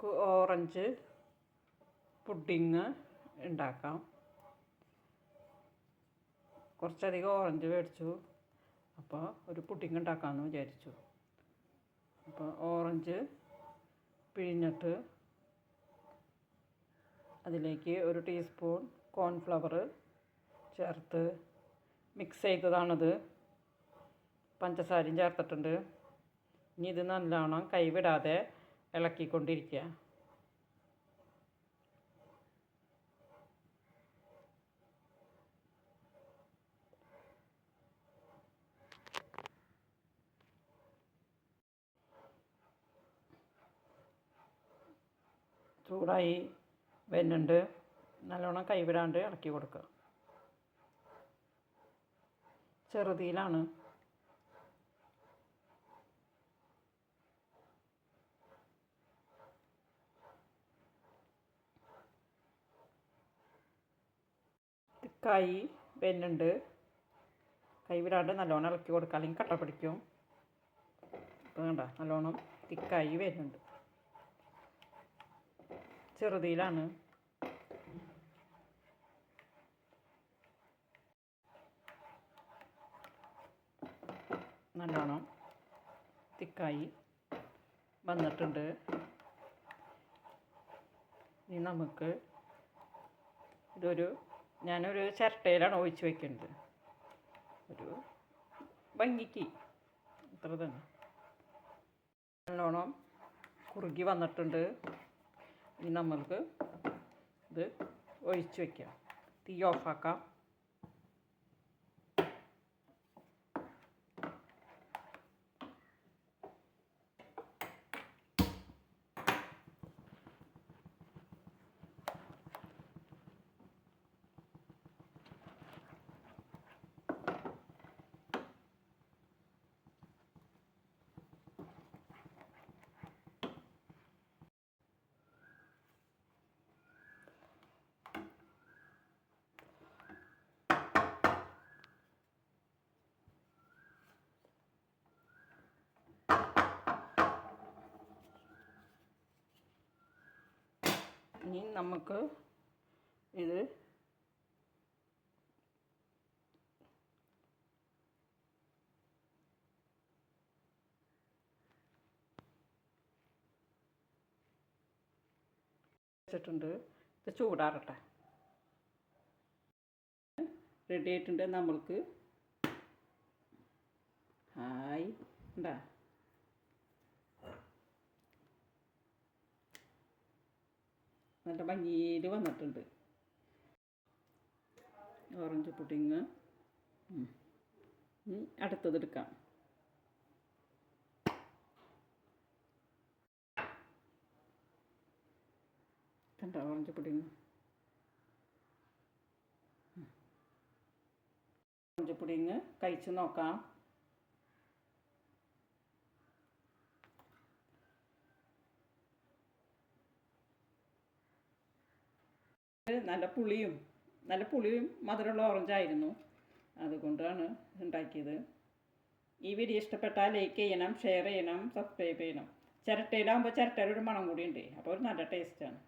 നമുക്ക് orange pudding ഉണ്ടാക്കാം. കുറച്ചധികം ഓറഞ്ച് മേടിച്ചു. അപ്പോൾ ഒരു പുഡിങ് ഉണ്ടാക്കാമെന്ന് വിചാരിച്ചു. അപ്പോൾ ഓറഞ്ച് പിഴിഞ്ഞിട്ട് അതിലേക്ക് ഒരു ടീസ്പൂൺ കോൺഫ്ലവർ ചേർത്ത് മിക്സ് ചെയ്തതാണത്. പഞ്ചസാരയും ചേർത്തിട്ടുണ്ട്. ഇനി ഇത് നല്ലോണം കൈവിടാതെ ഇളക്കിക്കൊണ്ടിരിക്കുക. ചൂടായി വരുന്നുണ്ട്. നല്ലോണം കൈവിടാണ്ട് ഇളക്കി കൊടുക്കുക. ചെറുതീയിലാണ്. തിക്കായി വരുന്നുണ്ട്. കൈവിടാണ്ട് നല്ലോണം ഇളക്കി കൊടുക്കുക, അല്ലെങ്കിൽ കട്ട പിടിക്കും. ഇപ്പോൾ കണ്ട നല്ലോണം തിക്കായി വരുന്നുണ്ട്. ചെറുതീയിലാണ്. നല്ലോണം തിക്കായി വന്നിട്ടുണ്ട്. ഇനി നമുക്ക് ഞാനൊരു ചിരട്ടയിലാണ് ഒഴിച്ച് വയ്ക്കുന്നത്. ഒരു ഭംഗിക്ക് അത്ര തന്നെ. നല്ലോണം കുറുകി വന്നിട്ടുണ്ട്. ഇനി നമ്മൾക്ക് ഇത് ഒഴിച്ച് വയ്ക്കാം. തീ ഓഫാക്കാം. ഇനി നമുക്ക് ഇത് വെച്ചിട്ടുണ്ട്. ഇത് ചൂടാറട്ടെ. റെഡി ആയിട്ടുണ്ട്. നമ്മൾക്ക് ഹായ് ഉണ്ടാ നല്ല ഭംഗിയിൽ വന്നിട്ടുണ്ട് ഓറഞ്ച് പുഡിങ്. ഇനി അടുത്തത് എടുക്കാം. കണ്ടോ ഓറഞ്ച് പുഡിങ്? ഓറഞ്ച് പുഡിങ് കഴിച്ച് നോക്കാം. നല്ല പുളിയും മധുരമുള്ള ഓറഞ്ചായിരുന്നു. അതുകൊണ്ടാണ് ഉണ്ടാക്കിയത്. ഈ വീഡിയോ ഇഷ്ടപ്പെട്ടാൽ ലൈക്ക് ചെയ്യണം, ഷെയർ ചെയ്യണം, സബ്സ്ക്രൈബ് ചെയ്യണം. ചിരട്ടയിലാകുമ്പോൾ ചിരട്ടയുടെ ഒരു മണം കൂടി ഉണ്ട്. അപ്പോൾ ഒരു നല്ല ടേസ്റ്റാണ്.